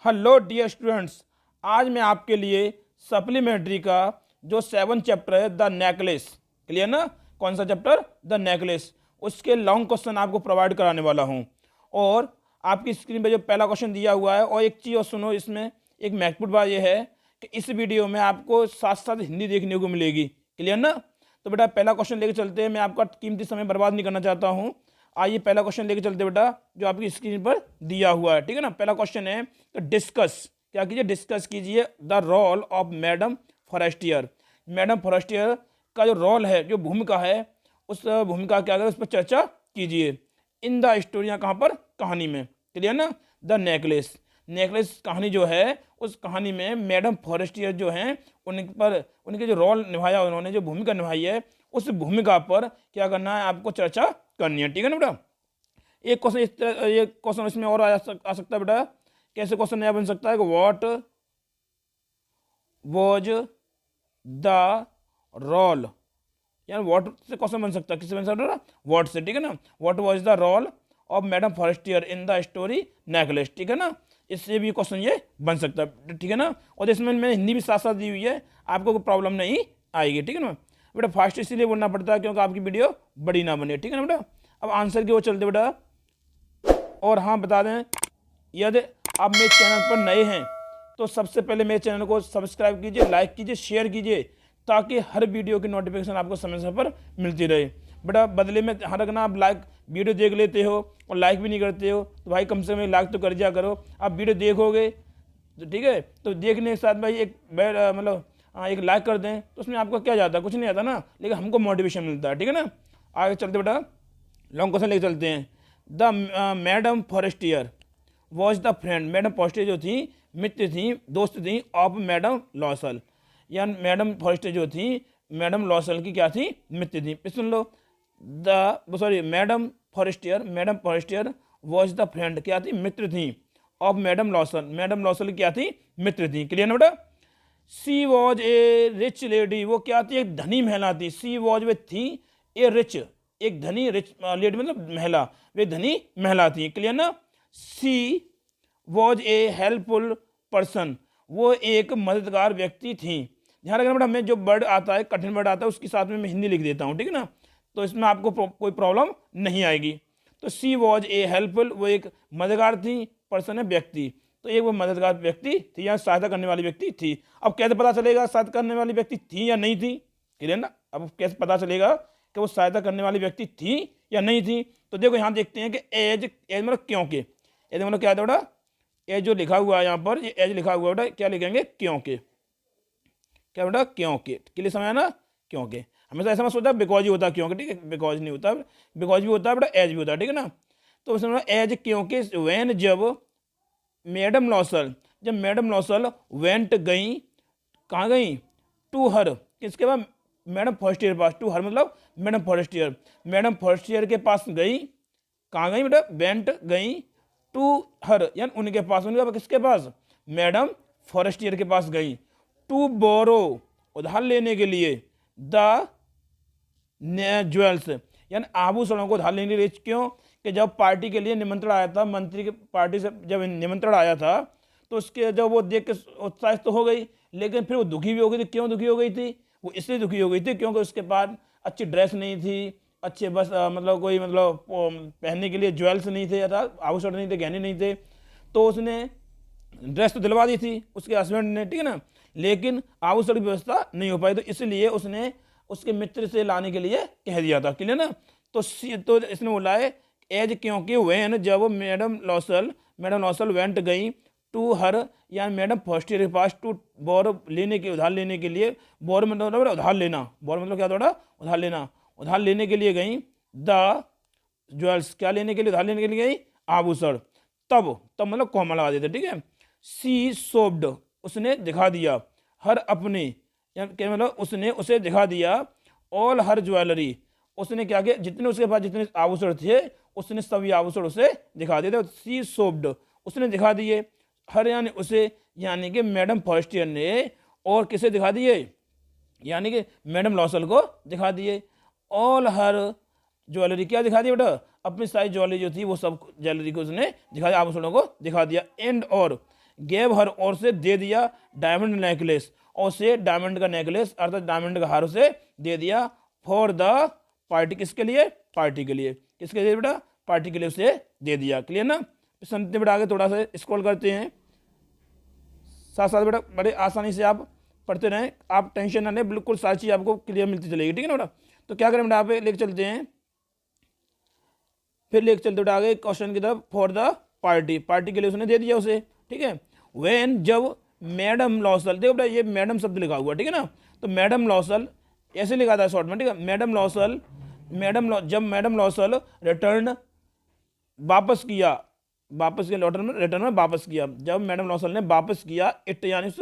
Hello dear students, आज मैं आपके लिए सप्लीमेंट्री का जो 7 चैप्टर है द नेकलेस, क्लियर ना, कौन सा चैप्टर, द नेकलेस, उसके लॉन्ग क्वेश्चन आपको प्रोवाइड कराने वाला हूं। और आपकी स्क्रीन पे जो पहला क्वेश्चन दिया हुआ है, और एक चीज़ और सुनो, इसमें एक महत्वपूर्ण बात यह है कि इस वीडियो में आपको साथ साथ हिंदी देखने को मिलेगी, क्लियर ना। तो बेटा पहला क्वेश्चन लेके चलते हैं, मैं आपका कीमती समय बर्बाद नहीं करना चाहता हूँ। आइए पहला क्वेश्चन लेके चलते बेटा, जो आपकी स्क्रीन पर दिया हुआ है, ठीक है ना। पहला क्वेश्चन है तो डिस्कस, क्या कीजिए, डिस्कस कीजिए the role of madam Forestier. Madam Forestier का जो रोल है, जो भूमिका है, उस भूमिका क्या करें, उस पर चर्चा कीजिए। इन द स्टोरी, यहाँ कहाँ पर, कहानी में, क्लियर ना। द नेकलेस, नेकलेस कहानी जो है, उस कहानी में मैडम फॉरेस्टियर जो हैं उन पर, उनके जो रोल निभाया, उन्होंने जो भूमिका निभाई है, उस भूमिका पर क्या करना है, आपको चर्चा करनी है, ठीक है ना बेटा। एक क्वेश्चन इस तरह, ये क्वेश्चन इसमें और आ सकता है बेटा। कैसे क्वेश्चन नया बन सकता है कि व्हाट वॉज द रोल, यानी व्हाट से क्वेश्चन बन सकता है, किससे बन सकता है, व्हाट से, ठीक है ना। What was the role of madam Forestier in the story necklace, ठीक है ना। इससे भी क्वेश्चन ये बन सकता है, ठीक है ना। और इसमें मैंने हिंदी भी साथ साथ दी हुई है, आपको कोई प्रॉब्लम नहीं आएगी, ठीक है ना बेटा। फास्ट इसीलिए बोलना पड़ता है क्योंकि आपकी वीडियो बड़ी ना बने, ठीक है ना बेटा। अब आंसर की ओर चलते बेटा। और हाँ बता दें, यदि आप मेरे चैनल पर नए हैं तो सबसे पहले मेरे चैनल को सब्सक्राइब कीजिए, लाइक कीजिए, शेयर कीजिए, ताकि हर वीडियो की नोटिफिकेशन आपको समय समय पर मिलती रहे। बेटा बदले में हर अगर आप लाइक वीडियो देख लेते हो और लाइक भी नहीं करते हो, तो भाई कम से कम लाइक तो कर दिया करो। आप वीडियो देखोगे तो ठीक है, तो देखने के साथ भाई एक मतलब एक लाइक कर दें, तो उसमें आपको क्या जाता है, कुछ नहीं आता ना, लेकिन हमको मोटिवेशन मिलता है, ठीक है ना। आगे चलते बेटा, लॉन्ग क्वेश्चन लेके चलते हैं। The madam Forestier was the friend, madam Forestier जो थी मित्र थी, दोस्त थी, ऑफ मैडम लॉसल, या मैडम फॉरेस्टियर जो थी मैडम लॉसल की क्या थी, मित्र थी। सुन लो, madam Forestier was the friend, क्या थी, मित्र थी, of madam Loisel, madam Loisel की क्या थी, मित्र थी, क्लियर ना बेटा। She was a rich lady, वो क्या थी, एक धनी महिला थी। सी वॉज वे थी ए रिच, एक धनी, रिच लेडी मतलब महिला, वे धनी महिला थी, क्लियर ना। She was A helpful person, वो एक मददगार व्यक्ति थी। ध्यान रखना बेटा, मैं जो वर्ड आता है, कठिन वर्ड आता है, उसके साथ में मैं हिंदी लिख देता हूँ, ठीक है ना, तो इसमें आपको कोई प्रॉब्लम नहीं आएगी। तो सी वॉज ए हेल्पफुल, वो एक मददगार थी, पर्सन है व्यक्ति, तो एक वो मददगार व्यक्ति थी या सहायता करने वाली व्यक्ति थी। अब कैसे पता चलेगा सहायता करने वाली व्यक्ति थी या नहीं थी, क्लियर ना। अब कैसे पता चलेगा कि वो सहायता करने वाली व्यक्ति थी या नहीं थी, तो देखो यहाँ देखते हैं कि एज, एज मतलब क्योंकि, एज मतलब क्या है बेटा, एज जो लिखा हुआ है यहाँ पर, ये एज लिखा हुआ है बेटा, क्या लिखेंगे, क्योंकि, क्या बेटा, क्योंकि, क्लियर समझ ना, क्योंकि। हमेशा ऐसा मत सोचा बिकॉज ही होता है क्योंकि, ठीक है, बिकॉज नहीं होता, बिकॉज भी होता है बेटा, एज भी होता है, ठीक है ना। तो उसमें एज क्योंकि, वैन जब मैडम लॉसल, जब मैडम लॉसल वेंट गई, कहाँ गई, टू हर, किसके पास, मैडम फॉरेस्टियर के पास, टू हर मतलब मैडम फॉरेस्टियर, मैडम फॉरेस्टियर के पास गई, कहाँ गई बेटा, वेंट गई, टू हर यानी उनके पास, उनके पास किसके पास, मैडम फॉरेस्टियर के पास गई, टू बोरो उधार लेने के लिए, द ज्वेल्स यानी आभूषणों को उधार लेने के लिए। क्यों कि जब पार्टी के लिए निमंत्रण आया था, मंत्री के पार्टी से जब निमंत्रण आया था, तो उसके जब वो देख के उत्साहित तो हो गई, लेकिन फिर वो दुखी भी हो गई थी। क्यों दुखी हो गई थी, वो इसलिए दुखी हो गई थी क्योंकि उसके पास अच्छी ड्रेस नहीं थी, अच्छे बस मतलब कोई मतलब पहनने के लिए ज्वेल्स नहीं थे, अर्थात आभूषण नहीं थे, गहने नहीं थे। तो उसने ड्रेस तो दिलवा दी थी उसके हस्बैंड ने, ठीक है ना, लेकिन आभूषण की व्यवस्था नहीं हो पाई, तो इसलिए उसने उसके मित्र से लाने के लिए कह दिया था, क्लियर ना। तो इसने बोला है एज क्योंकि, वैन जब मैडम लॉसल वेंट गई, टू हर या मैडम फॉरेस्टियर के पास, टू बोर लेने के, उधार लेने के लिए, बोर मतलब उधार लेना, बोर मतलब क्या थोड़ा, उधार लेना, उधार लेने के लिए गई, द ज्वेल्स क्या लेने के लिए, उधार लेने के लिए गई, आभूषण। तब मतलब कॉमा लगा देते, ठीक है। सी सोब्ड उसने दिखा दिया, हर अपने क्या मतलब उसने उसे दिखा दिया, ऑल हर ज्वेलरी उसने क्या किया, जितने उसके पास जितने आभूषण थे उसने सभी आभूषण उसे दिखा दिए थे। सी सोब्ड उसने दिखा दिए, हर यानी उसे, यानी कि मैडम फॉरेस्टियर ने, और किसे दिखा दिए, यानी कि मैडम लॉसल को दिखा दिए, ऑल हर ज्वेलरी क्या दिखा दिया बेटा, अपनी सारी ज्वेलरी जो थी वो सब ज्वेलरी को उसने दिखा दिया, आभूषणों को दिखा दिया। एंड और गेव हर और से दे दिया डायमंड नेकलेस, और उसे डायमंड का नेकलेस अर्थात डायमंड का हार उसे दे दिया फॉर द पार्टी, किसके लिए, पार्टी के लिए, किसके लिए बेटा, पार्टी के लिए उसे दे दिया। क्लियर ना। सुनते बेटा आगे थोड़ा सा स्क्रॉल करते हैं, साथ साथ बेटा बड़े आसानी से आप पढ़ते रहें, आप टेंशन ना लें, बिल्कुल सारी चीज़ आपको क्लियर मिलती चलेगी, ठीक है ना बेटा। तो क्या करें बेटा, आप लेके चलते हैं, फिर लेके चलते बेटा आगे क्वेश्चन की तरफ। फॉर द पार्टी, पार्टी के लिए उसने दे दिया उसे, ठीक है। वेन, जब मैडम लॉसल, देखो बेटा ये मैडम शब्द लिखा हुआ, ठीक है ना, तो मैडम लॉसल ऐसे लिखा था शॉर्ट में, ठीक है। मैडम लॉसल, जब मैडम लॉसल रिटर्न, वापस किया, वापस किया, रिटर्न में वापस किया, जब मैडम लॉसल ने वापस किया इट, यानी उस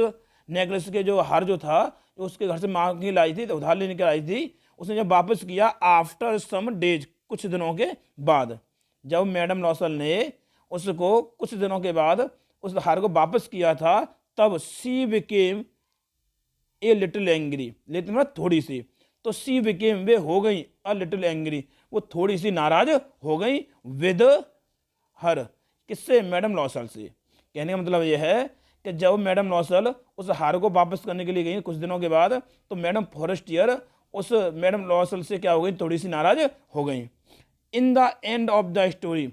नेकलेस के जो हार जो था, जो उसके घर से मांग के लाई थी, तो उधार लेने के आई थी, उसने जब वापस किया आफ्टर सम डेज, कुछ दिनों के बाद, जब मैडम लॉसल ने उसको कुछ दिनों के बाद उस हार को वापस किया था, तब सी became a little angry, little मतलब थोड़ी सी, तो सी बिकेम वे हो गई अ लिटिल एंग्री, वो थोड़ी सी नाराज हो गई विद हर, किससे, मैडम लॉसल से। कहने का मतलब यह है कि जब मैडम लॉसल उस हार को वापस करने के लिए गई कुछ दिनों के बाद, तो मैडम फॉरेस्टियर उस मैडम लॉसल से क्या हो गई, थोड़ी सी नाराज हो गई। In the end of the story,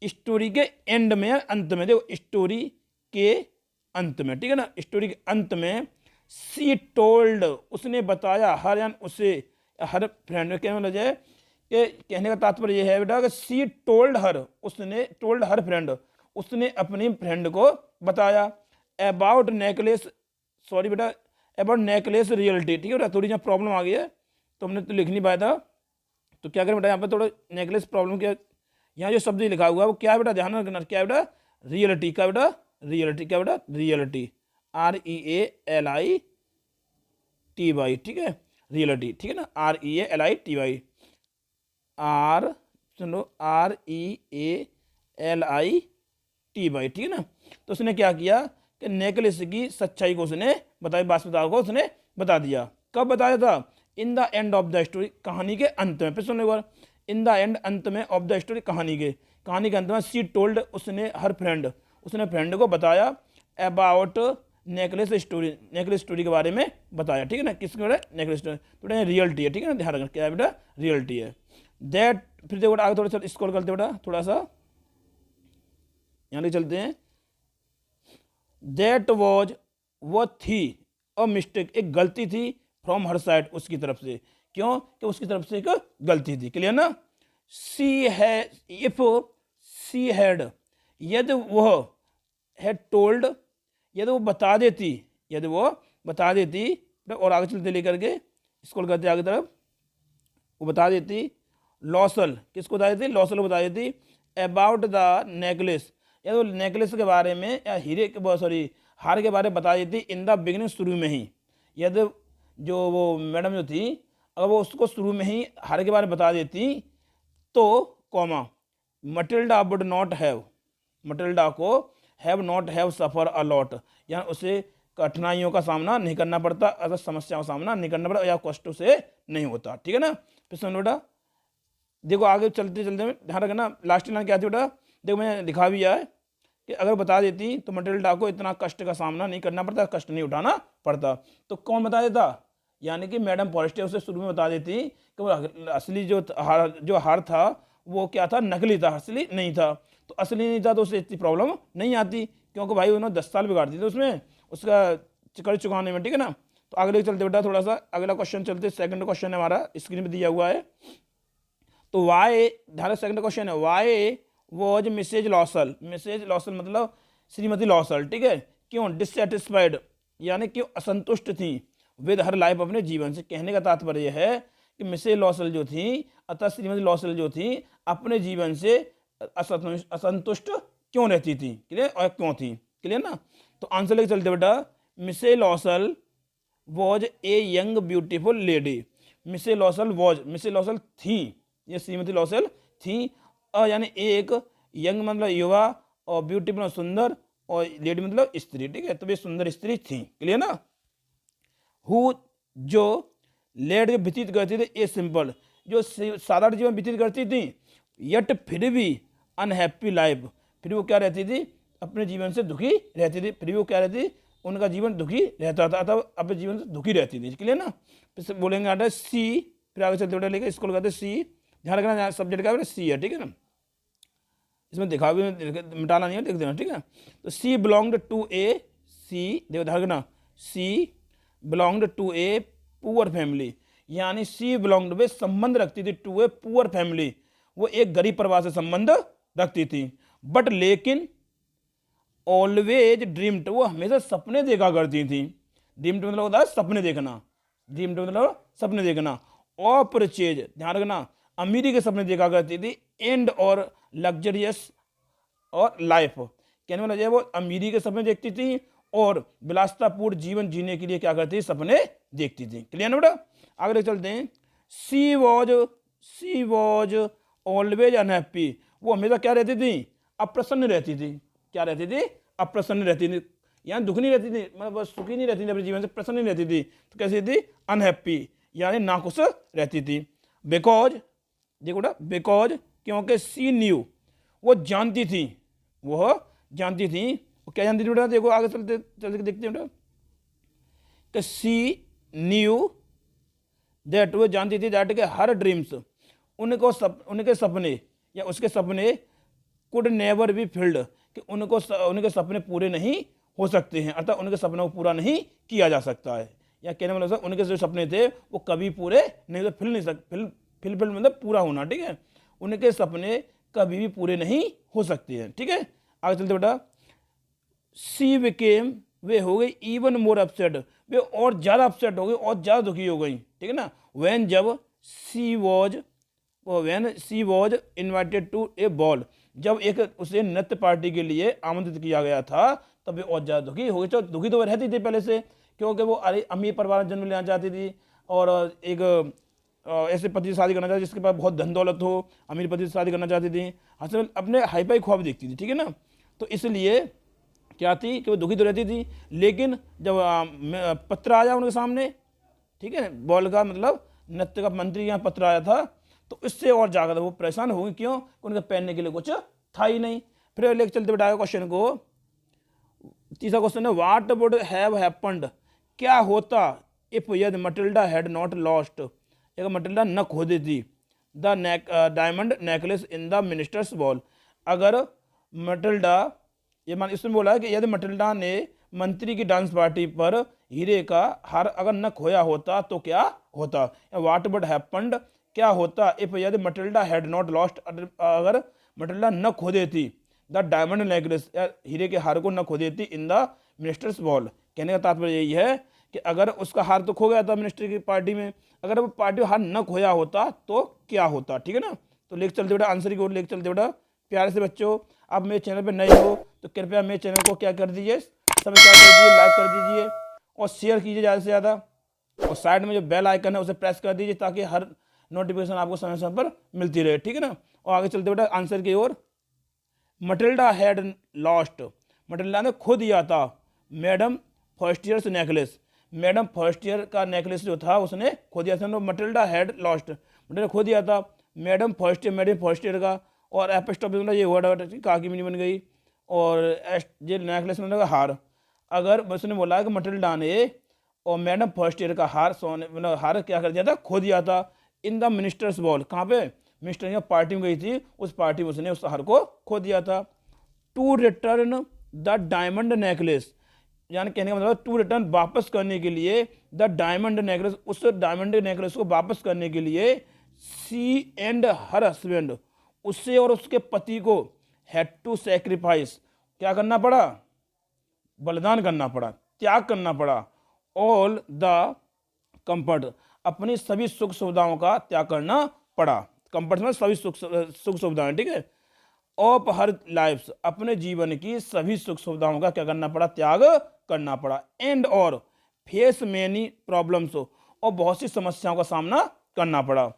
story के एंड में, अंत में, देखो स्टोरी के अंत में, ठीक है ना, स्टोरी के अंत में, सी टोल्ड, उसने बताया, हर यान उसे, हर फ्रेंड, कहने मतलब है कि कहने का तात्पर्य यह है बेटा कि सी टोल्ड हर, उसने, टोल्ड हर फ्रेंड, उसने अपनी फ्रेंड को बताया अबाउट नेकलेस, सॉरी बेटा अबाउट नेकलेस रियलिटी, ठीक है बेटा, थोड़ी यहाँ प्रॉब्लम आ गई है तो हमने तो लिख नहीं पाया था, तो क्या करें बेटा यहाँ पर थोड़ा नेकलेस प्रॉब्लम, क्या यहाँ जो शब्द लिखा हुआ है वो क्या है बेटा, ध्यान रखना, क्या है बेटा, रियलिटी का बेटा, रियलिटी क्या बेटा, रियलिटी, REALITY, ठीक है, रियलिटी, ठीक है ना, REALITY, सुनो REALITY, ठीक है ना। तो उसने क्या किया कि नेकलेस की सच्चाई को उसने बताई, वास्तविकता को उसने बता दिया। कब बताया था, in the end of the story, कहानी के अंत में, फिर सुनो एक बार, इन द एंड, अंत में, ऑफ द स्टोरी, कहानी के अंत में, सी टोल्ड, उसने हर फ्रेंड, उसने फ्रेंड को बताया about necklace story, necklace story के बारे में बताया, ठीक है ना, किसके बारे, नेकलेस स्टोरी, तो रियलिटी है, ठीक है ना, ध्यान रखना क्या है बेटा, रियलिटी है। दैट, फिर देखो आगे थोड़ा सा स्क्रॉल करते बेटा, थोड़ा सा यहाँ चलते हैं। दैट वॉज, वो थी, अ मिस्टेक, एक गलती थी, फ्रॉम हर साइड, उसकी तरफ से, क्यों कि उसकी तरफ से एक गलती थी, क्लियर ना। सी है, इफ सी हैड, यदि वह हैड टोल्ड, यदि वो बता देती, यदि वो बता देती, और आगे चलते लेकर के स्क्रॉल करते आगे तरफ, वो बता देती, लॉसल, किसको बता देती, लॉसल को बता देती, अबाउट द नेकलेस, या तो नेकलेस के बारे में, या हीरे के, सॉरी हार के बारे में बता देती, इन द बिगिनिंग, शुरू में ही, यदि जो वो मैडम जो थी, अगर वो उसको शुरू में ही हार के बारे में बता देती, तो comma Matilda would not have, Matilda को have not have suffer a lot, यानी उसे कठिनाइयों का सामना नहीं करना पड़ता, अगर समस्याओं का सामना नहीं करना पड़ता, या कष्टों से नहीं होता, ठीक है ना। फिर सुन बेटा, देखो आगे चलते चलते में ध्यान रखना, लास्ट लाइन क्या थी बेटा, देखो मैंने लिखा भी है कि अगर बता देती तो मटिल्डा को इतना कष्ट का सामना नहीं करना पड़ता, कष्ट नहीं उठाना पड़ता। तो कौन बता देता, यानी कि मैडम फॉरेस्टियर उसे शुरू में बता देती कि वो असली जो हार था वो क्या था, नकली था, असली नहीं था। तो असली नहीं था तो उसे इतनी प्रॉब्लम नहीं आती, क्योंकि भाई उन्होंने 10 साल बिगाड़ दी थी उसमें, उसका कर्ज चुकाने में, ठीक है ना। तो आगे चलते बेटा थोड़ा सा अगला क्वेश्चन चलते, सेकंड क्वेश्चन है हमारा, स्क्रीन पे दिया हुआ है। तो वाई, ध्यान, सेकंड क्वेश्चन है, why was Mrs Loisel, Mrs Loisel मतलब श्रीमती लॉसल, ठीक है, क्यों डिससेटिस्फाइड, यानी क्यों असंतुष्ट थी, विद हर लाइफ, अपने जीवन से। कहने का तात्पर्य है कि मिसेज लॉसल जो थी, अतः श्रीमती लॉसल जो थी, अपने जीवन से असंतुष्ट क्यों रहती थी, क्लियर, और क्यों थी, क्लियर ना। तो आंसर लेके चलते बेटा, Mrs Loisel was a young beautiful lady, Mrs Loisel was, Mrs Loisel थी, ये श्रीमती लॉसल थी, यानी एक यंग मतलब युवा, और ब्यूटीफुल सुंदर, और लेडी मतलब स्त्री, ठीक है, तो ये सुंदर स्त्री थी, क्लियर ना। हु, जो लेड व्यतीत करती थी, ए सिंपल, जो साधारण जीवन व्यतीत करती थी, यट फिर भी अनहैप्पी लाइफ, फिर वो क्या रहती थी, अपने जीवन से दुखी रहती थी, फिर भी वो क्या रहती, उनका जीवन दुखी रहता था, अतः अपने जीवन से दुखी रहती थी। क्लियर ना। फिर से बोलेंगे आता है सी, फिर आगे चलते लेके इसको लगाते सी, ध्यान रखना सब्जेक्ट का सी है, ठीक है ना, इसमें दिखा भी मिटाना नहीं है, लिख देना, ठीक है। तो सी बिलोंग्ड टू ए, सी देखो ध्यान रखना, she belonged to a poor family, यानी सी बिलोंग्ड वे संबंध रखती थी टू ए पुअर फैमिली, वो एक गरीब परिवार से संबंध रखती थी। बट लेकिन ऑलवेज ड्रीम्ड, वो हमेशा सपने देखा करती थी। ड्रीम्ड मतलब होता है सपने देखना, ड्रीम्ड मतलब सपने देखना। और परचेज, ध्यान रखना, अमीरी के सपने देखा करती थी, एंड और लग्जरियस और लाइफ, कहने वाला वो अमीरी के सपने देखती थी और विलासतापूर्ण जीवन जीने के लिए क्या करती थी, सपने देखती थी। क्लियर ना बेटा। आगे चलते हैं। सी वॉज ऑलवेज अनहैप्पी, वो हमेशा क्या रहती थी, अप्रसन्न रहती थी। क्या रहती थी, अप्रसन्न रहती थी, यहाँ दुख नहीं रहती थी, मतलब बस सुखी नहीं रहती थी अपने जीवन से, प्रसन्न नहीं रहती थी, तो कैसी थी, अनहैप्पी, यानी नाखुश रहती थी। बिकॉज देखो बेटा, बिकॉज क्योंकि सी न्यू, वो जानती थी, वो जानती थी, वो क्या जानती थी बेटा, देखो आगे चलते चलते देखते हैं बेटा, कि सी न्यू दैट, वो जानती थी दैट के हर ड्रीम्स, उनके सपने या उसके सपने कुड नेवर बी फिल्ड, कि उनके सपने पूरे नहीं हो सकते हैं, अर्थात उनके सपनों को पूरा नहीं किया जा सकता है। या कहने वाला उनके जो सपने थे वो कभी पूरे नहीं, तो फिल नहीं सकते, फिल मतलब पूरा होना, ठीक है, उनके सपने कभी भी पूरे नहीं हो सकते हैं, ठीक है। आगे चलते बेटा। सी बिकेम, वे हो गई इवन मोर अपसेट, वे और ज़्यादा अपसेट हो गई और ज़्यादा दुखी हो गई, ठीक है ना। व्हेन जब she was invited to a ball, जब एक उसे नृत्य पार्टी के लिए आमंत्रित किया गया था, तब वे और ज़्यादा दुखी हो गई। तो दुखी तो रहती थी पहले से, क्योंकि वो अमीर परिवार में जन्म लेना चाहती थी और एक ऐसे पति से शादी करना चाहती जिसके पास बहुत धन दौलत हो, अमीर पति से शादी करना चाहती थी, हंसने अपने हाई फाई ख्वाब देखती थी, ठीक है ना। तो इसलिए क्या थी कि वो दुखी तो रहती थी, लेकिन जब पत्र आया उनके सामने, ठीक है, बॉल का मतलब नृत्य का मंत्री यहाँ पत्र आया था, तो इससे और ज़्यादा वो परेशान हो गई। क्यों, उनके पहनने के लिए कुछ था ही नहीं। फिर लेके चलते बैठाया क्वेश्चन को, तीसरा क्वेश्चन है व्हाट वुड हैव हैपेंड, क्या होता इफ यदि मटिल्डा हैड नॉट लॉस्ट, एक मटिल्डा न खो देती the diamond necklace in the ministers ball, अगर मटिल्डा, ये मान इसमें बोला है कि यदि मटिल्डा ने मंत्री की डांस पार्टी पर हीरे का हार अगर न खोया होता तो क्या होता। व्हाट वुड हैपेंड, क्या होता इफ यदि मटिल्डा हैड नॉट लॉस्ट, अगर मटिल्डा न खो देती द डायमंड नेकलेस, हीरे के हार को न खो देती इन द मिनिस्टर्स बॉल। कहने का तात्पर्य यही है कि अगर उसका हार तो खो गया था मिनिस्टर की पार्टी में, अगर वो पार्टी हार न खोया होता तो क्या होता, ठीक है ना। तो लेके चलते बेटा आंसर की ओर लेके चलते बेटा। प्यारे से बच्चों, आप मेरे चैनल पर नए हो तो कृपया मेरे चैनल को क्या कर दीजिए, सब्सक्राइब कर दीजिए, लाइक कर दीजिए और शेयर कीजिए ज़्यादा से ज़्यादा, और साइड में जो बेल आइकन है उसे प्रेस कर दीजिए ताकि हर नोटिफिकेशन आपको समय समय पर मिलती रहे, ठीक है ना। और आगे चलते बेटा आंसर की ओर। मटिल्डा हैड लॉस्ट, मटिल्डा ने खो दिया था मैडम फर्स्टियर्स नेकलेस, मैडम फर्स्टियर का नेकलेस जो था उसने खो दिया था। मटिल्डा हैड लॉस्ट, मटिल्डा खो दिया था मैडम फर्स्टियर का, और एपिस्टॉप ये वर्ड का की मीनिंग बन गई, और ये नेकलेस में लगा हार। अगर उसने बोला कि मटिल्डा ने और मैडम फर्स्टियर का हार, सोने मतलब हार क्या कर दिया था, खो दिया था इन द मिनिस्टर्स बॉल, कहाँ पे, मिनिस्टर यहाँ पार्टी में गई थी, उस पार्टी में उसने उस हार को खो दिया था। To return the diamond necklace, यानी कहने का मतलब टू रिटर्न वापस करने के लिए द डायमंड नेकलेस, उस डायमंड नेकलेस को वापस करने के लिए सी एंड हर हस्बैंड, उससे और उसके पति को हैड टू सैक्रिफाइस, क्या करना पड़ा, बलिदान करना पड़ा, त्याग करना पड़ा, ऑल द कंफर्ट, अपनी सभी सुख सुविधाओं का त्याग करना पड़ा। कंफर्ट में सभी सुख सुविधाएं, ठीक है, ऑफ हर लाइफ, अपने जीवन की सभी सुख सुविधाओं का क्या करना पड़ा, त्याग करना पड़ा। एंड और फेस मेनी प्रॉब्लम्स, और बहुत सी समस्याओं का सामना करना पड़ा।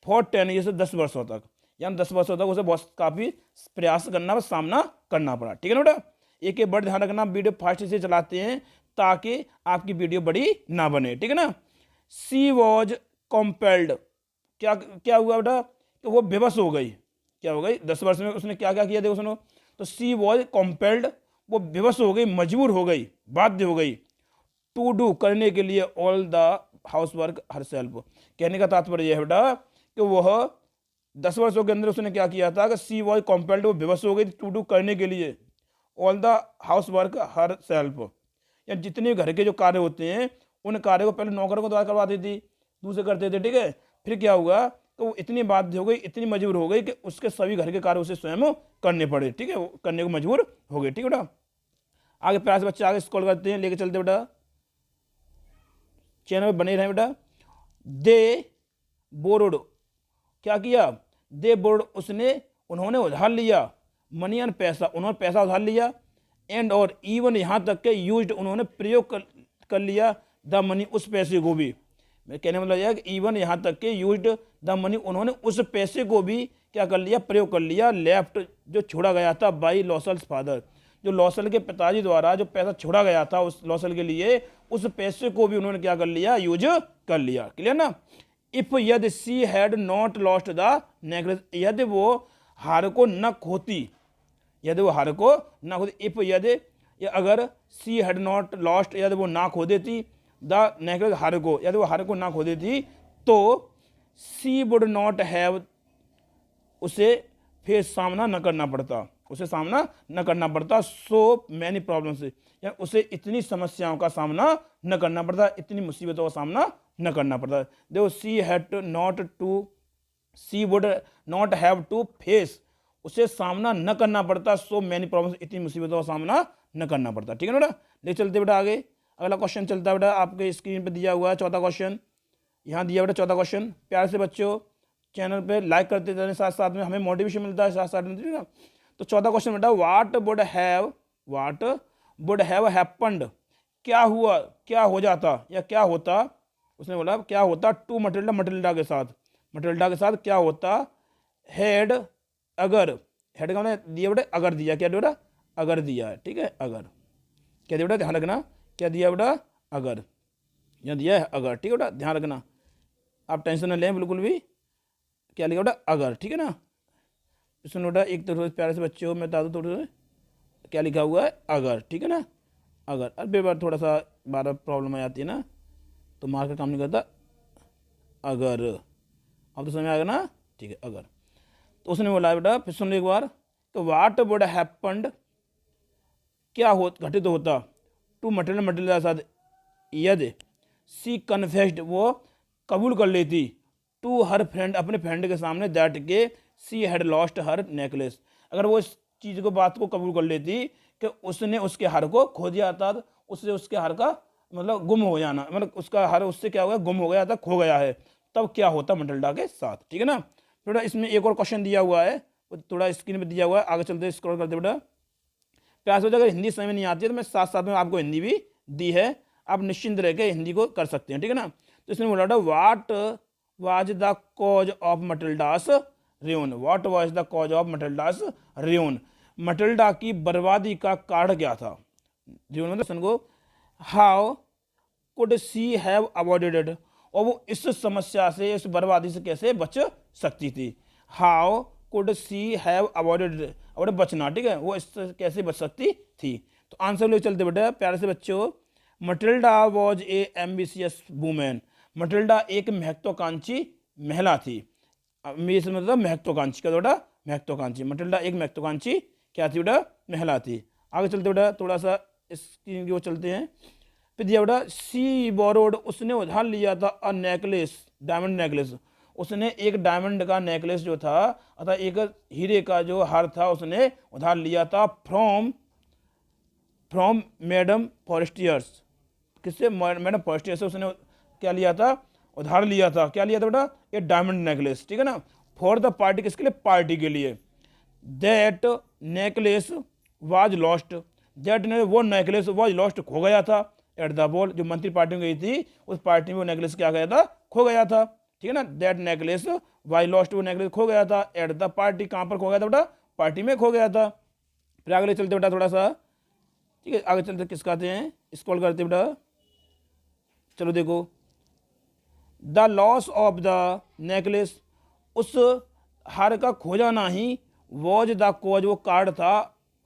फॉर 10 ईयर्स, 10 वर्षों तक, यानी 10 वर्षों तक उसे बहुत काफ़ी प्रयास करना, सामना करना पड़ा, ठीक है ना बेटा। एक बड़ा ध्यान रखना, वीडियो फास्ट से चलाते हैं ताकि आपकी वीडियो बड़ी ना बने, ठीक है ना। सी वॉज कॉम्पेल्ड, क्या हुआ बेटा, कि वो बेबस हो गई, क्या हो गई, 10 वर्ष में उसने क्या क्या किया, देखो सुनो। तो सी वॉज कॉम्पेल्ड, वो विवश हो गई, मजबूर हो गई, बाध्य हो गई टू डू करने के लिए all the house work her self. कहने का तात्पर्य यह है बेटा कि वह 10 वर्षों के अंदर उसने क्या किया था कि सी वॉज कॉम्पेल्ड, वो विवश हो गई टू डू करने के लिए all the house work her self, या जितने घर के जो कार्य होते हैं उन कार्य को पहले नौकर को द्वारा करवाती थी, दूसरे करते थे, ठीक है। फिर क्या हुआ तो वो इतनी बाध्य हो गई, इतनी मजबूर हो गई कि उसके सभी घर के कार्य उसे स्वयं करने पड़े, ठीक है, वो करने को मजबूर हो गई, ठीक है बेटा। आगे प्यार से बच्चे आगे स्क्रॉल करते हैं, लेके चलते बेटा, चैनल में बने रहे बेटा। दे बोरोड, क्या किया, दे बोर्ड उन्होंने उधार लिया, मनी एंड पैसा, उन्होंने पैसा उधार लिया, एंड और इवन यहाँ तक के यूज्ड, उन्होंने प्रयोग कर लिया द मनी, उस पैसे को भी। मैं कहने मतलब यह कि इवन यहाँ तक के यूज्ड द मनी, उन्होंने उस पैसे को भी क्या कर लिया, प्रयोग कर लिया, लेफ्ट जो छोड़ा गया था बाई लॉसल्स फादर, जो लॉसल के पिताजी द्वारा जो पैसा छोड़ा गया था उस लॉसल के लिए, उस पैसे को भी उन्होंने क्या कर लिया, यूज कर लिया, क्लियर ना। इफ यदि सी had not lost the necklace, यदि वो हार को न खोती, यदि वो हार को ना खोती, इफ यदि अगर सी हैड नॉट लॉस्ट, यदि वो ना खो देती द नेकलेस, हार को, यदि वो हार को ना खो देती तो सी वुड नॉट हैव, उसे फिर सामना न करना पड़ता, उसे सामना न करना पड़ता सो मैनी प्रॉब्लम से, या उसे इतनी समस्याओं का सामना न करना पड़ता, इतनी मुसीबतों का सामना न करना पड़ता। देखो she had not to, she would not have to face, उसे सामना न करना पड़ता सो मैनी प्रॉब्लम, इतनी मुसीबतों का सामना न करना पड़ता, ठीक है ना बेटा। ले चलते बेटा आगे, अगला क्वेश्चन चलता है बेटा, आपके स्क्रीन पे दिया हुआ है चौथा क्वेश्चन, यहाँ दिया बेटा चौथा क्वेश्चन। प्यार से बच्चों चैनल पे लाइक करते रहने, साथ साथ में हमें मोटिवेशन मिलता है, साथ साथ में, ठीक है ना। तो चौथा क्वेश्चन बेटा, व्हाट वुड हैव हैपेंड, क्या हुआ, क्या हो जाता या क्या होता, उसने बोला क्या होता टू मटिल्डा, मटिल्डा के साथ, मटिल्डा के साथ क्या होता, हैड अगर, हेड का मैंने दिया बेटा अगर दिया, क्या बेटा अगर दिया है, ठीक है, अगर क्या दिया बेटा, ध्यान रखना, क्या दिया बेटा अगर, यहाँ दिया है अगर, ठीक है बेटा, ध्यान रखना, आप टेंशन न लें बिल्कुल भी, क्या लिखा बेटा अगर, ठीक है ना। सुनो बेटा एक तो प्यारे से बच्चे हो, मैं बता दूँ थोड़ा सा क्या लिखा हुआ है अगर, ठीक है ना, अगर, अरे बार थोड़ा सा बार प्रॉब्लम आ जाती है ना, तो मार्क का काम नहीं करता, अगर, अब तो समझ आएगा ना, ठीक है अगर। तो उसने बोला बेटा, फिर सुन लो एक बार, तो व्हाट वुड हैपेंड, क्या हो घटित होता, टू मटेरियल के साथ, यदि सी कन्फेस्ड, वो कबूल कर लेती, टू हर फ्रेंड, अपने फ्रेंड के सामने, दैट के she had lost her necklace, अगर वो इस चीज़ को, बात को कबूल कर लेती कि उसने उसके हार को खो दिया था, उससे उसके हार का मतलब गुम हो जाना, मतलब उसका हार उससे क्या हो गया, गुम हो गया था, खो गया है, तब क्या होता मटिल्डा के साथ, ठीक है ना। थोड़ा इसमें एक और क्वेश्चन दिया हुआ है, थोड़ा स्क्रीन पे दिया हुआ है, आगे चलते स्क्रॉल करते बेटा। प्यास हो, अगर हिंदी समझ में नहीं आती है तो मैं साथ साथ में आपको हिंदी भी दी है, आप निश्चिंत रह के हिंदी को कर सकते हैं, ठीक है ना। तो इसमें बोला था what was the cause of Matilda's ruin, what was the cause of Matilda's ruin, Matilda की बर्बादी का कारण क्या था, रेन मतलब को, how could she have avoided it, और वो इस समस्या से, इस बर्बादी से कैसे बच सकती थी, how could she have avoided, और बचना, ठीक है, वो इससे कैसे बच सकती थी। तो आंसर ले चलते बेटा प्यारे से बच्चों, Matilda was a ambitious women, Matilda एक महत्वाकांक्षी महिला थी, मतलब महत्वाकांक्षी का बेटा, महत्वाकांक्षी, मटिल्डा एक महत्वाकांक्षी क्या थी बेटा, महिला थी। आगे चलते बेटा थोड़ा सा इसकी वो चलते हैं, फिर दिया बेटा सी बोरोड, उसने उधार लिया था अ नेकलेस, डायमंड नेकलेस, उसने एक डायमंड का नेकलेस जो था अतः एक हीरे का जो हार था उसने उधार लिया था, फ्रॉम मैडम फॉरेस्टियर्स, किससे, मैडम फॉरेस्टियर से उसने क्या लिया था, उधार लिया था, क्या लिया था बेटा, ये डायमंड नेकलेस, ठीक है ना, फॉर द पार्टी, किसके लिए, पार्टी के लिए, that necklace was lost, that ने वो नेकलेस वाज लॉस्ट, खो गया था, एट द बॉल, जो मंत्री पार्टी में गई थी उस पार्टी में वो नेकलेस क्या गया था, खो गया था, ठीक है ना, दैट नेकलेस वाज लॉस्ट, वो नेकलेस खो गया था, एट द पार्टी, कहाँ पर खो गया था बेटा, पार्टी में खो गया था। फिर आगे चलते बेटा थोड़ा सा, ठीक है, आगे चलते किसका आते हैं, स्क्रॉल करते बेटा, चलो देखो, the loss of the necklace, उस हार का खो जाना ही, वॉज द कॉज, वो कार्ड था,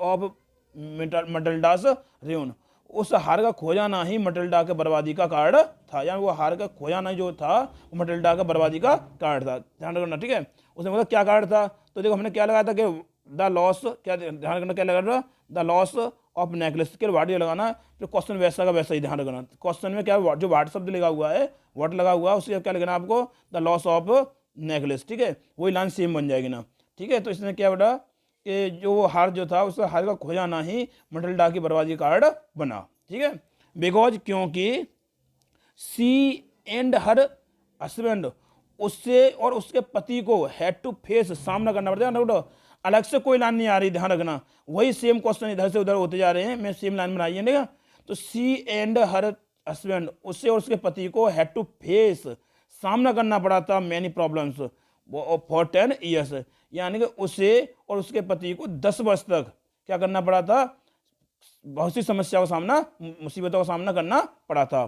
ऑफ मटिल्डास रेउन, उस हार का खो जाना ही मटिल्डा के बर्बादी का कारण था। यानी वो हार का खो जाना जो था वो मटिल्डा का बर्बादी का कारण था, ध्यान रखना, ठीक है। उसने मतलब क्या कारण था, तो देखो हमने क्या लगाया था कि द लॉस, क्या ध्यान रखना, क्या लगा था, द लॉस ऑफ नेकलेस के वाट लगाना, फिर क्वेश्चन वैसा का वैसा ही ध्यान रखना। क्वेश्चन में क्या जो वाट शब्द लगा हुआ है, वाट लगा हुआ है, उससे क्या लिखना आपको, द लॉस ऑफ नेकलेस, ठीक है, वही लाइन सेम बन जाएगी ना, ठीक है। तो इसने क्या बेटा कि जो हार जो था उसका हार का खो जाना ही मटिल्डा की बर्बादी का कारण बना, ठीक है। बिकॉज क्योंकि सी एंड हर हस्बैंड, उससे और उसके पति को हैड टू फेस, सामना करना पड़ता है ना, अलग से कोई लाइन नहीं आ रही, ध्यान रखना, वही सेम क्वेश्चन इधर से उधर होते जा रहे हैं, मैं सेम लाइन बनाई है ना। तो सी एंड हर हस्बैंड, उससे और उसके पति को हैड टू फेस, सामना करना पड़ा था मैनी प्रॉब्लम्स फॉर 10 ईयर्स, यानी कि उसे और उसके पति को 10 वर्ष तक क्या करना पड़ा था, बहुत सी समस्याओं का सामना, मुसीबतों का सामना करना पड़ा था।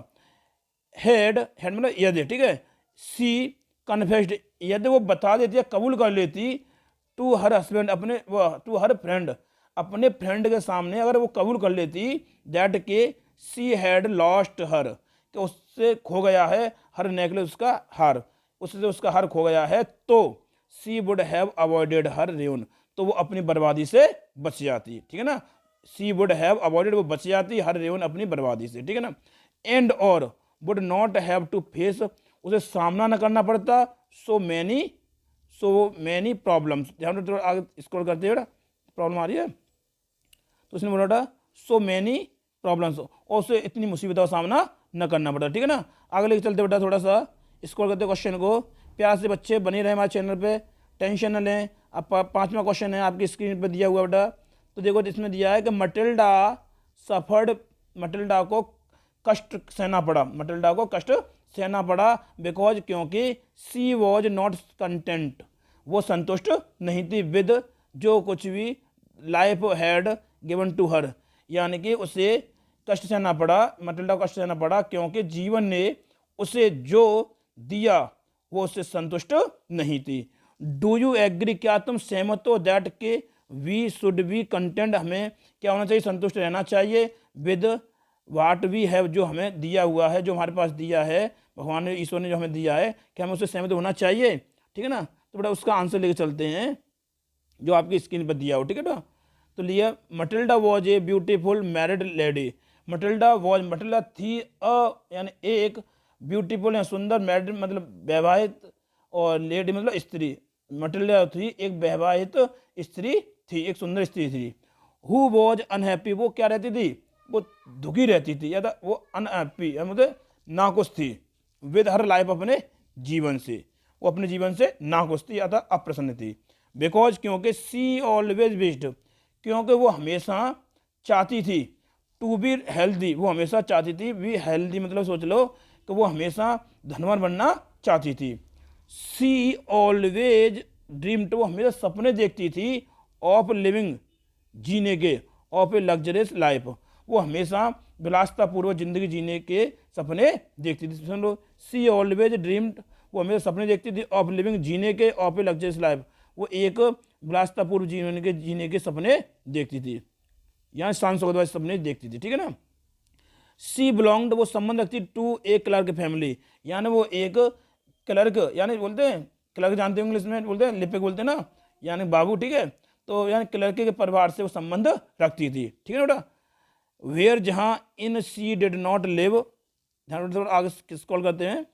हेड मतलब यदि, ठीक है, सी कन्फेस्ड, यदि वो बता देती है, कबूल कर लेती, टू हर हस्बैंड, अपने टू हर फ्रेंड, अपने फ्रेंड के सामने अगर वो कबूल कर लेती, दैट के सी हैड लॉस्ट हर, कि उससे खो गया है हर नेकलेस, उसका हार, उससे उसका हार खो गया है, तो सी वुड हैव अवॉइडेड हर रेउन, तो वो अपनी बर्बादी से बच जाती, ठीक है ना। सी वुड हैव अवॉइडेड, वो बच जाती हर रेउन, अपनी बर्बादी से, ठीक है ना। एंड और would not have to face, उसे सामना न करना पड़ता, सो मैनी प्रॉब्लम्स, ध्यान थोड़ा आगे स्क्रॉल करते हैं, प्रॉब्लम आ रही है, तो उसने बोला था सो मैनी प्रॉब्लम्स, और उसे इतनी मुसीबतों का सामना न करना पड़ता, ठीक है ना। आगे लेके चलते बेटा, थोड़ा सा स्क्रॉल करते क्वेश्चन को, प्यार से बच्चे बने रहे हमारे चैनल पे, टेंशन न लें। अब 5वां क्वेश्चन है आपकी स्क्रीन पे दिया हुआ बेटा, तो देखो इसमें दिया है कि मटिल्डा सफर्ड, मटिल्डा को कष्ट सहना पड़ा, मटिल्डा को कष्ट सहना पड़ा, बिकॉज क्योंकि सी वॉज नॉट कंटेंट, वो संतुष्ट नहीं थी, विद जो कुछ भी life had given to her, यानी कि उसे कष्ट सहना पड़ा, मटिल्डा को कष्ट सहना पड़ा क्योंकि जीवन ने उसे जो दिया वो उससे संतुष्ट नहीं थी। डू यू एग्री, क्या तुम सहमत हो, दैट के वी शुड बी कंटेंट, हमें क्या होना चाहिए, संतुष्ट रहना चाहिए, विद वाट वी हैव, जो हमें दिया हुआ है, जो हमारे पास दिया है, भगवान ने, ईश्वर ने जो हमें दिया है, क्या हमें उससे सहमत होना चाहिए, ठीक है ना। तो बेटा उसका आंसर लेके चलते हैं जो आपकी स्क्रीन पर दिया हो, ठीक है बेटा। तो लिया, Matilda was a beautiful married lady, Matilda थी यानी एक ब्यूटीफुल या सुंदर, मैरिड मतलब वैवाहित, और लेडी मतलब स्त्री, मटिल्डा थी एक वैवाहित स्त्री थी, एक सुंदर स्त्री थी। हु वॉज अनहैप्पी, वो क्या रहती थी, वो दुखी रहती थी, या था वो अनहैप्पी मतलब नाखुश थी, विद हर लाइफ, अपने जीवन से, वो अपने जीवन से नाखुश थी या था अप्रसन्न थी। बिकॉज क्योंकि सी ऑलवेज विश्ड, क्योंकि वो हमेशा चाहती थी, टू बी हेल्दी, वो हमेशा चाहती थी, बी हेल्दी मतलब सोच लो कि वो हमेशा धनवान बनना चाहती थी। सी ऑलवेज ड्रीम्ड, वो हमेशा सपने देखती थी, ऑफ लिविंग, जीने के, ऑफ ए लग्जरियस लाइफ, वो हमेशा विलासतापूर्वक जिंदगी जीने के सपने देखती थी, सुन लो, सी ऑलवेज ड्रीम्ड, वो हमेशा सपने देखती थी, ऑफ लिविंग, जीने के, ऑफ ए लग्जरियस लाइफ, वो एक विलासतापूर्व जीवन के जीने के सपने देखती थी, यहाँ सांसद सपने देखती थी, ठीक है ना। सी बिलोंग्ड, वो संबंध रखती टू ए क्लर्क फैमिली, यानी वो एक क्लर्क, यानी बोलते हैं क्लर्क, जानते होंगे इंग्लिश में बोलते हैं लिपिक बोलते हैं ना, यानी बाबू, ठीक है। तो यानी क्लर्क के परिवार से वो संबंध रखती थी, ठीक है ना बेटा। वेयर, जहाँ in she did not live, ध्यान थोड़ा आगे स्क्रॉल करते हैं,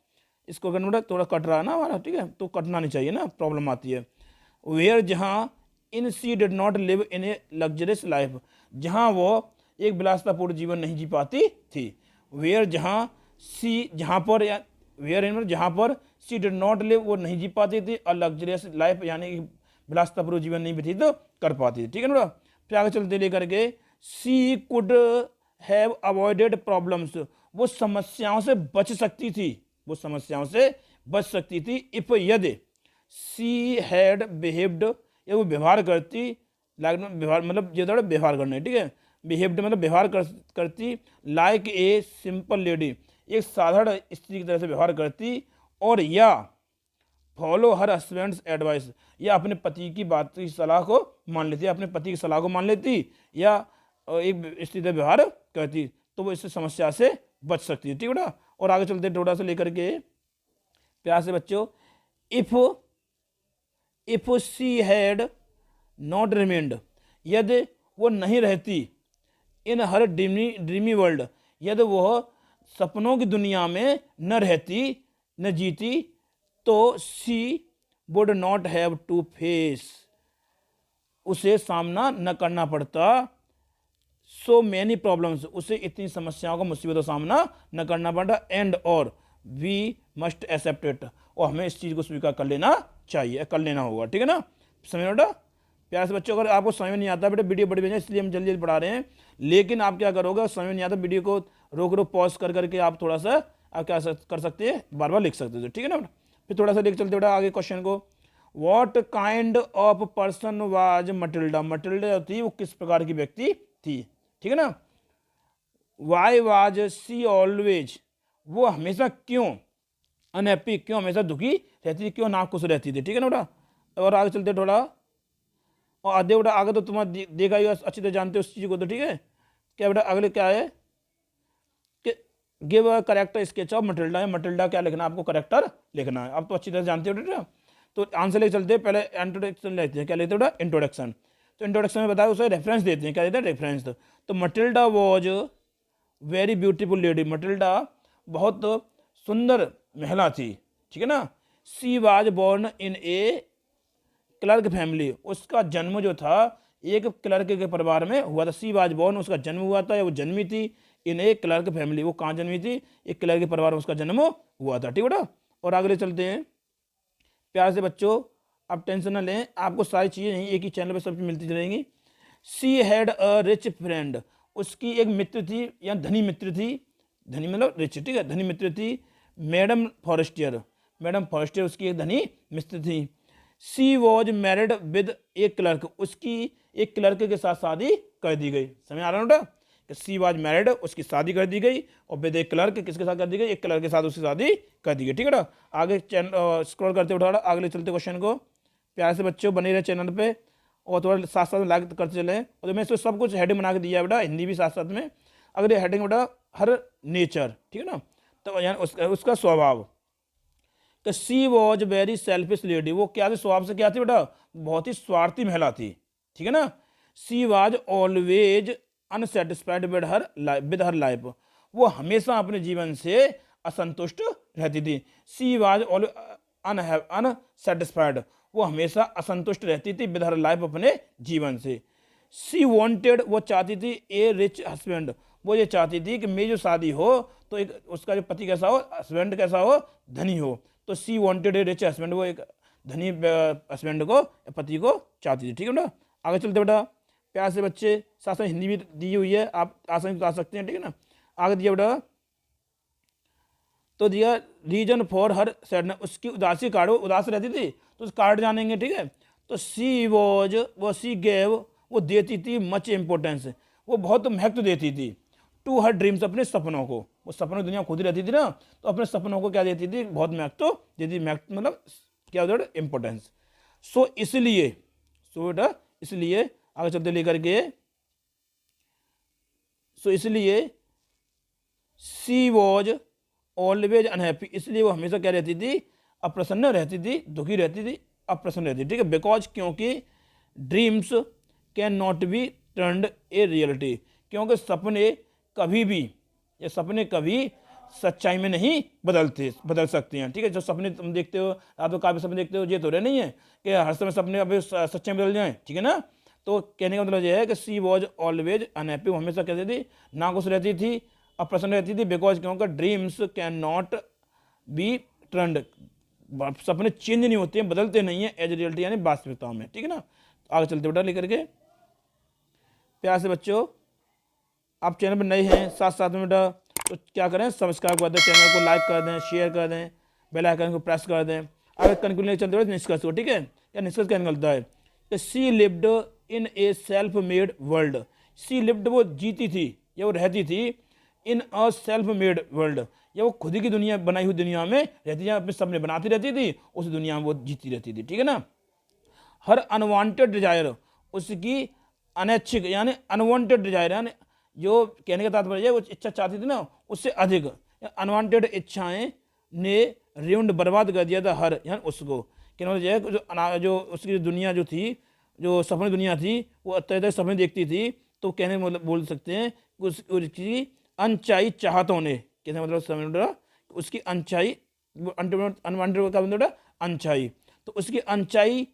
इसको करने बेटा थोड़ा कट रहा है ना हमारा, ठीक है, तो कटना नहीं चाहिए ना, प्रॉब्लम आती है। वेयर, जहाँ in she did not live in a luxurious life, जहाँ वो एक विलासतापूर्ण जीवन नहीं जी पाती थी। वेयर, जहाँ सी, जहाँ पर, या वेयर इन जहाँ पर, सी डिड नॉट लिव, वो नहीं जी पाती थी, और लग्जरियस लाइफ यानी कि विलासतापूर्ण जीवन नहीं व्यतीत कर पाती थी, ठीक है ना। फिर आगे चलते लेकर के, सी कुड हैव अवॉइडेड प्रॉब्लम्स, वो समस्याओं से बच सकती थी, वो समस्याओं से बच सकती थी, इफ यदि सी हैड बिहेव्ड, ये वो व्यवहार करती, व्यवहार मतलब ये थोड़ा व्यवहार करना, ठीक है, बिहेव्ड मतलब व्यवहार करती, लाइक ए सिंपल लेडी, एक साधारण स्त्री की तरह से व्यवहार करती, और या फॉलो हर हस्बैंड्स एडवाइस, या अपने पति की बात की सलाह को मान लेती, अपने पति की सलाह को मान लेती, या एक स्थिति व्यवहार करती, तो वो इस समस्या से बच सकती है। ठीक है बेटा, और आगे चलते थोड़ा सा लेकर के, प्यार से बच्चों, if C had not remained, यदि वो नहीं रहती, इन हर ड्रीमी वर्ल्ड, यदि वह सपनों की दुनिया में न रहती, न जीती, तो she would not have to face, उसे सामना न करना पड़ता, सो मैनी प्रॉब्लम्स, उसे इतनी समस्याओं का, मुसीबतों का सामना न करना पड़ता, एंड और वी मस्ट एक्सेप्ट इट, और हमें इस चीज़ को स्वीकार कर लेना चाहिए, कर लेना होगा। ठीक है ना, समझ बेटा। प्यार से बच्चों, अगर आपको समझ में नहीं आता बेटा, वीडियो बड़ी भेजें, इसलिए हम जल्दी जल्दी पढ़ा रहे हैं, लेकिन आप क्या करोगे, समझ में नहीं आता, वीडियो को रोक पॉज कर करके आप थोड़ा सा आप क्या कर सकते हैं, बार बार लिख सकते हो। ठीक है ना बेटा, फिर थोड़ा सा लिख चलते बेटा आगे क्वेश्चन को। What kind of person was Matilda, Matilda थी वो किस प्रकार की व्यक्ति थी। ठीक है ना, वाई वाज सी ऑलवेज, वो हमेशा क्यों अनहैप्पी, क्यों हमेशा दुखी रहती थी, क्यों नाखुश रहती थी। ठीक है ना बेटा, और आगे चलते थोड़ा, और आधे बेटा आगे तो तुम्हारा देखा ही अच्छी तरह जानते हो उस चीज़ को, तो ठीक है। क्या बेटा अगले क्या है कि give a character sketch of Matilda है, मटिल्डा क्या लिखना है आपको, करेक्टर लिखना है, आप तो अच्छी तरह जानते हो बेटा। तो आंसर लेके चलते हैं, पहले इंट्रोडक्शन लेते हैं, क्या लेते हैं बेटा, इंट्रोडक्शन। तो इंट्रोडक्शन में बताया, उसे रेफरेंस देते हैं, क्या देते हैं, रेफरेंस। तो Matilda was very beautiful lady, Matilda बहुत सुंदर महिला थी। ठीक है ना, she was born in a clerk family, उसका जन्म जो था एक क्लर्क के परिवार में हुआ था। सी वाज बोर्न, उसका जन्म हुआ था, या वो जन्मी थी, इन ए क्लर्क फैमिली, वो कहाँ जन्मी थी, एक क्लर्क के परिवार में उसका जन्म हुआ था। ठीक है बेटा, और आगे चलते हैं। प्यार से बच्चों, आप टेंशन न लें, आपको सारी चीज़ें यहीं एक ही चैनल पर सब मिलती रहेंगी। She had a rich friend, उसकी एक मित्र थी, या धनी मित्र थी, धनी मतलब रिच, ठीक है, धनी मित्र थी, मैडम फॉरेस्टियर, मैडम फॉरेस्टियर उसकी एक धनी मित्र थी। She was married with a clerk, उसकी एक क्लर्क के साथ शादी कर दी गई। समझ आ रहा है बेटा, सी वॉज मैरिड, उसकी शादी कर दी गई, और विद ए क्लर्क, किसके साथ कर दी गई, एक क्लर्क के साथ उसकी शादी कर दी गई। ठीक है बेटा, आगे चैनल स्क्रॉल करते उठा, आगे चलते क्वेश्चन को। प्यार से बच्चों बने रहे चैनल पे, और थोड़ा साथ साथ लाइक करते चले, और मैं इसमें सब कुछ हेडिंग बना के दिया बेटा, हिंदी भी साथ साथ में। अगर ये हेडिंग बेटा हर नेचर, ठीक है ना, तो यानी उसका स्वभाव, कि सी वॉज वेरी सेल्फिश लेडी, वो क्या थी, स्वभाव से क्या थी बेटा, बहुत ही स्वार्थी महिला थी। ठीक है ना, she was always unsatisfied with her life, वो हमेशा अपने जीवन से असंतुष्ट रहती थी। सी वॉज अनसेटिस्फाइड, वो हमेशा असंतुष्ट रहती थी विद हर लाइफ, अपने जीवन से। सी वॉन्टेड, वो चाहती थी ए रिच हस्बैंड, वो ये चाहती थी कि मेरी जो शादी हो तो एक उसका जो पति कैसा हो, हस्बैंड कैसा हो, धनी हो। तो she wanted A rich husband, वो एक धनी हस्बैंड को, पति को चाहती थी। ठीक है बेटा, आगे चलते बेटा। प्यार से बच्चे, साथ साथ हिंदी भी दी हुई है, आप आसानी से बता सकते हैं। ठीक है ना, आगे दिया बेटा, तो दिया रीजन फॉर हर सैडनेस, उसकी उदासी कार्ड, वो उदास रहती थी, तो उस कार्ड जानेंगे। ठीक है, तो सी वॉज, वो सी गेव, वो देती थी मच इम्पोर्टेंस, वो बहुत महत्व देती थी, टू हर ड्रीम्स, अपने सपनों को, वो सपनों की दुनिया खुद ही रहती थी ना, तो अपने सपनों को क्या देती थी, बहुत महत्व देती, महत्व मतलब क्या होता है, इम्पोर्टेंस। सो इसलिए, सो बेटा इसलिए, आगे चलते लेकर के, सो इसलिए सी वॉज ऑलवेज अनहैप्पी, इसलिए वो हमेशा क्या रहती थी, अप्रसन्न रहती थी, दुखी रहती थी, अप्रसन्न रहती थी। ठीक है, बिकॉज, क्योंकि dreams can not be turned a reality, क्योंकि सपने कभी भी, ये सपने कभी सच्चाई में नहीं बदल सकते हैं। ठीक है, जो सपने तुम देखते हो, आप तो काफ़ी सपने देखते हो, ये तो रहे नहीं है कि हर समय सपने अभी सच्चाई में बदल जाएं। ठीक है ना, तो कहने का मतलब यह है कि सी वॉज ऑलवेज अनहैप्पी, वो हमेशा कहती थी, नाखुश रहती थी, अप्रसन्न रहती थी, बिकॉज, क्योंकि dreams can not be turned, सपने चेंज नहीं होते हैं, बदलते नहीं हैं एज रियलिटी, यानी वास्तविकता में। ठीक है ना, आगे चलते बेटा लेकर के। प्यार से बच्चों, आप चैनल पर नए हैं, साथ साथ में बेटा तो क्या करें, सब्सक्राइब कर दें, चैनल को लाइक कर दें, शेयर कर दें, बेल आइकन को प्रेस कर दें। आगे कंक्लूजन चलते हुए निष्कर्ष हो। ठीक है, क्या निष्कर्ष क्या निकलता है कि she lived in a self made world, she lived, वो जीती थी या वो रहती थी, in a self made world, या वो खुद की दुनिया, बनाई हुई दुनिया में रहती थी, अपने सपने बनाती रहती थी, उस दुनिया में वो जीती रहती थी। ठीक है ना, हर अनवांटेड डिजायर, उसकी अनैच्छिक यानी अनवांटेड डिजायर, यानी जो कहने का तात्पर्य है वो इच्छा चाहती थी ना उससे अधिक, अनवांटेड इच्छाएं ने रिउंड बर्बाद कर दिया था हर, यानी उसको कहने वाला जो जो उसकी जो दुनिया जो थी, जो सपने दुनिया थी, वो अत्यधिक सपने देखती थी, तो कहने मतलब बोल सकते हैं उसकी अनचाही चाहतों ने, कहने मतलब समझ उसकी अनचाही, अनवांटेड का मतलब अनचाही, तो उसकी अनचाही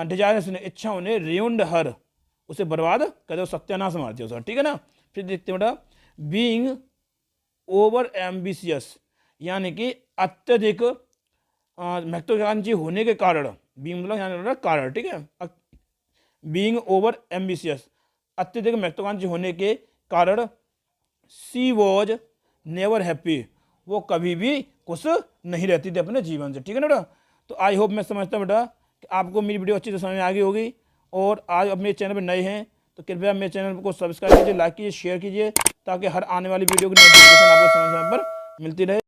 डिजायर्स ने, इच्छाओं ने रिउंड हर, उसे बर्बाद कर दो, सत्यानाश मार दिया उसका, ठीक है ना। फिर देखते हैं बेटा बीइंग ओवर एम्बिशियस, यानी कि अत्यधिक महत्वाकांक्षी होने के कारण, बीइंग मतलब यानी कारण, ठीक है, बीइंग ओवर एम्बिशियस, अत्यधिक महत्वाकांक्षी होने के कारण, सी वॉज नेवर हैप्पी, वो कभी भी खुश नहीं रहती थी अपने जीवन से, ठीक है ना बेटा। तो आई होप, मैं समझता हूँ बेटा कि आपको मेरी वीडियो अच्छी से समझ में आ गई होगी, और आज अब मेरे चैनल पर नए हैं तो कृपया मेरे चैनल को सब्सक्राइब कीजिए, लाइक कीजिए, शेयर कीजिए, ताकि हर आने वाली वीडियो की नोटिफिकेशन आपको समय समय पर मिलती रहे।